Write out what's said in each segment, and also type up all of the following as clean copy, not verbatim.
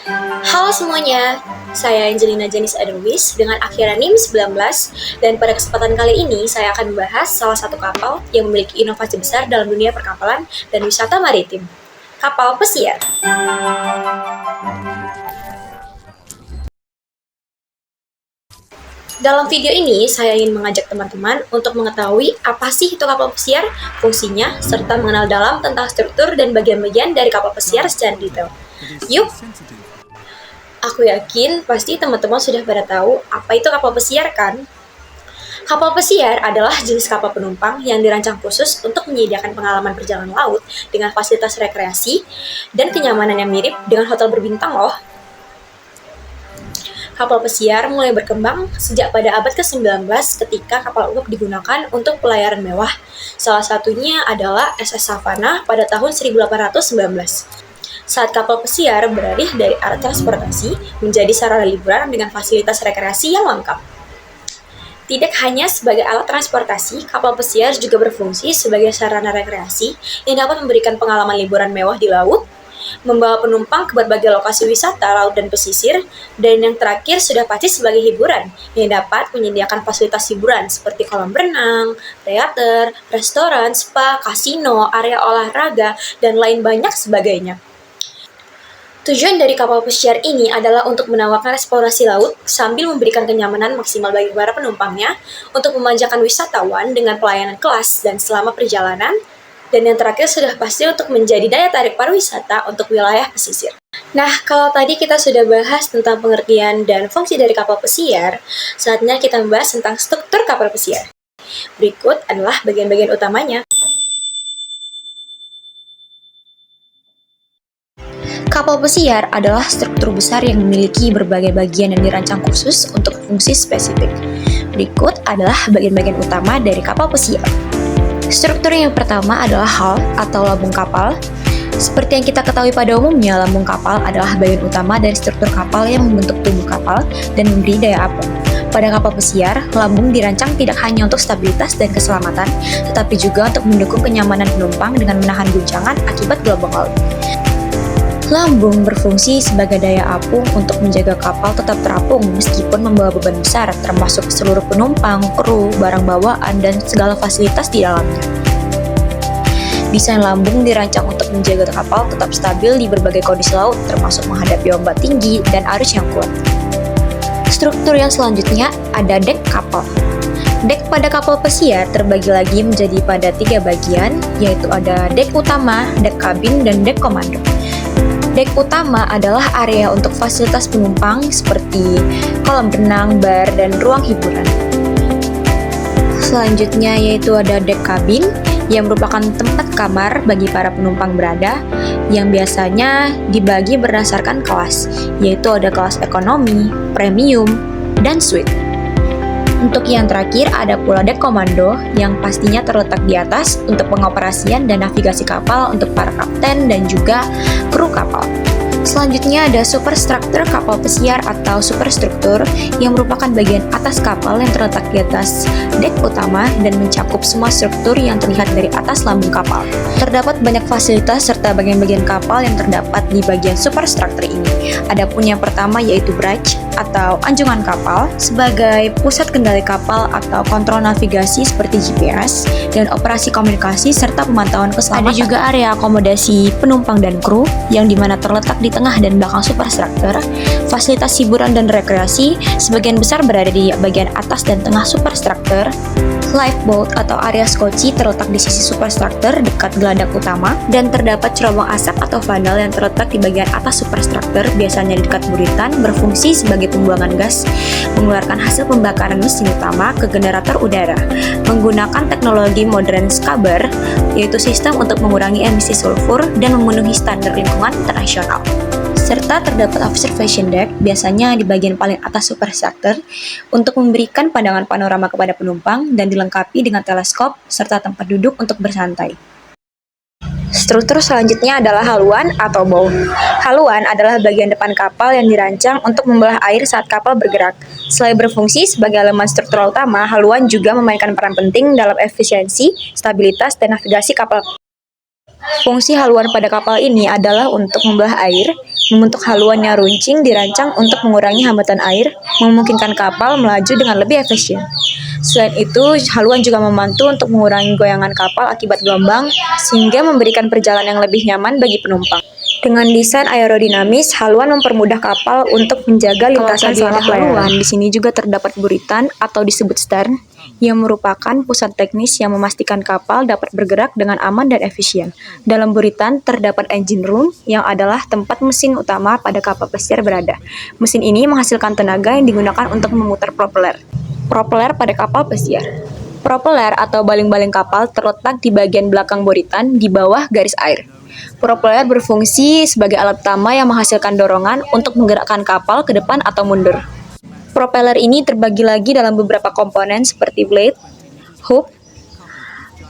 Halo semuanya, saya Angelina Janis Adarwis dengan akhiran NIM 19 dan pada kesempatan kali ini saya akan membahas salah satu kapal yang memiliki inovasi besar dalam dunia perkapalan dan wisata maritim. Kapal pesiar. Dalam video ini, saya ingin mengajak teman-teman untuk mengetahui apa sih itu kapal pesiar, fungsinya, serta mengenal dalam tentang struktur dan bagian-bagian dari kapal pesiar secara detail. Yuk, aku yakin pasti teman-teman sudah pada tahu apa itu kapal pesiar kan? Kapal pesiar adalah jenis kapal penumpang yang dirancang khusus untuk menyediakan pengalaman perjalanan laut dengan fasilitas rekreasi dan kenyamanan yang mirip dengan hotel berbintang loh. Kapal pesiar mulai berkembang sejak pada abad ke-19 ketika kapal uap digunakan untuk pelayaran mewah. Salah satunya adalah SS Savannah pada tahun 1819. Saat kapal pesiar beralih dari alat transportasi menjadi sarana liburan dengan fasilitas rekreasi yang lengkap. Tidak hanya sebagai alat transportasi, kapal pesiar juga berfungsi sebagai sarana rekreasi yang dapat memberikan pengalaman liburan mewah di laut, membawa penumpang ke berbagai lokasi wisata laut dan pesisir, dan yang terakhir sudah pasti sebagai hiburan yang dapat menyediakan fasilitas hiburan seperti kolam renang, teater, restoran, spa, kasino, area olahraga, dan lain banyak sebagainya. Tujuan dari kapal pesiar ini adalah untuk menawarkan eksplorasi laut sambil memberikan kenyamanan maksimal bagi para penumpangnya untuk memanjakan wisatawan dengan pelayanan kelas dan selama perjalanan, dan yang terakhir sudah pasti untuk menjadi daya tarik pariwisata untuk wilayah pesisir. Nah, kalau tadi kita sudah bahas tentang pengertian dan fungsi dari kapal pesiar, saatnya kita membahas tentang struktur kapal pesiar. Berikut adalah bagian-bagian utamanya. Kapal pesiar adalah struktur besar yang memiliki berbagai bagian yang dirancang khusus untuk fungsi spesifik. Berikut adalah bagian-bagian utama dari kapal pesiar. Struktur yang pertama adalah hull atau lambung kapal. Seperti yang kita ketahui pada umumnya, lambung kapal adalah bagian utama dari struktur kapal yang membentuk tubuh kapal dan memberi daya apung. Pada kapal pesiar, lambung dirancang tidak hanya untuk stabilitas dan keselamatan, tetapi juga untuk mendukung kenyamanan penumpang dengan menahan guncangan akibat gelombang laut. Lambung berfungsi sebagai daya apung untuk menjaga kapal tetap terapung meskipun membawa beban besar, termasuk seluruh penumpang, kru, barang bawaan, dan segala fasilitas di dalamnya. Desain lambung dirancang untuk menjaga kapal tetap stabil di berbagai kondisi laut, termasuk menghadapi ombak tinggi dan arus yang kuat. Struktur yang selanjutnya ada dek kapal. Dek pada kapal pesiar terbagi lagi menjadi pada 3 bagian, yaitu ada dek utama, dek kabin, dan dek komando. Dek utama adalah area untuk fasilitas penumpang seperti kolam renang, bar, dan ruang hiburan. Selanjutnya yaitu ada dek kabin yang merupakan tempat kamar bagi para penumpang berada yang biasanya dibagi berdasarkan kelas, yaitu ada kelas ekonomi, premium, dan suite. Untuk yang terakhir ada pula dek komando yang pastinya terletak di atas untuk pengoperasian dan navigasi kapal untuk para kapten dan juga kru kapal. Selanjutnya ada superstruktur kapal pesiar atau superstruktur yang merupakan bagian atas kapal yang terletak di atas dek utama dan mencakup semua struktur yang terlihat dari atas lambung kapal. Terdapat banyak fasilitas serta bagian-bagian kapal yang terdapat di bagian superstruktur ini. Adapun yang pertama yaitu bridge atau anjungan kapal sebagai pusat kendali kapal atau kontrol navigasi seperti GPS dan operasi komunikasi serta pemantauan keselamatan. Ada juga area akomodasi penumpang dan kru yang dimana terletak di tengah dan belakang superstruktur. Fasilitas hiburan dan rekreasi sebagian besar berada di bagian atas dan tengah superstruktur. Lifeboat atau area skoci terletak di sisi superstruktur dekat geladak utama, dan terdapat cerobong asap atau funnel yang terletak di bagian atas superstruktur, biasanya di dekat buritan, berfungsi sebagai pembuangan gas, mengeluarkan hasil pembakaran mesin utama ke generator udara, menggunakan teknologi modern scrubber, yaitu sistem untuk mengurangi emisi sulfur dan memenuhi standar lingkungan internasional. Serta terdapat observation deck, biasanya di bagian paling atas superstructure, untuk memberikan pandangan panorama kepada penumpang dan dilengkapi dengan teleskop serta tempat duduk untuk bersantai. Struktur selanjutnya adalah haluan atau bow. Haluan adalah bagian depan kapal yang dirancang untuk membelah air saat kapal bergerak. Selain berfungsi sebagai elemen struktural utama, haluan juga memainkan peran penting dalam efisiensi, stabilitas, dan navigasi kapal. Fungsi haluan pada kapal ini adalah untuk membelah air, membentuk haluan yang runcing dirancang untuk mengurangi hambatan air, memungkinkan kapal melaju dengan lebih efisien. Selain itu, haluan juga membantu untuk mengurangi goyangan kapal akibat gelombang, sehingga memberikan perjalanan yang lebih nyaman bagi penumpang. Dengan desain aerodinamis, haluan mempermudah kapal untuk menjaga lintasan selama pelayaran. Di sini juga terdapat buritan atau disebut stern, yang merupakan pusat teknis yang memastikan kapal dapat bergerak dengan aman dan efisien. Dalam buritan terdapat engine room, yang adalah tempat mesin utama pada kapal pesiar berada. Mesin ini menghasilkan tenaga yang digunakan untuk memutar propeller. Propeller pada kapal pesiar. Propeller atau baling-baling kapal terletak di bagian belakang buritan di bawah garis air. Propeller berfungsi sebagai alat utama yang menghasilkan dorongan untuk menggerakkan kapal ke depan atau mundur. Propeller ini terbagi lagi dalam beberapa komponen seperti blade, hook,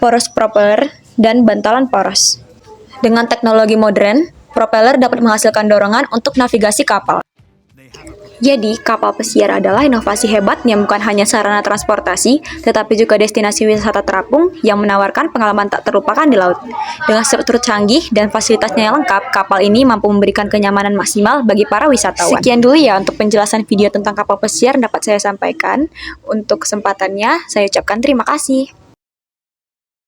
poros propeller, dan bantalan poros. Dengan teknologi modern, propeller dapat menghasilkan dorongan untuk navigasi kapal. Jadi, kapal pesiar adalah inovasi hebat yang bukan hanya sarana transportasi, tetapi juga destinasi wisata terapung yang menawarkan pengalaman tak terlupakan di laut. Dengan struktur canggih dan fasilitasnya yang lengkap, kapal ini mampu memberikan kenyamanan maksimal bagi para wisatawan. Sekian dulu ya untuk penjelasan video tentang kapal pesiar dapat saya sampaikan. Untuk kesempatannya, saya ucapkan terima kasih.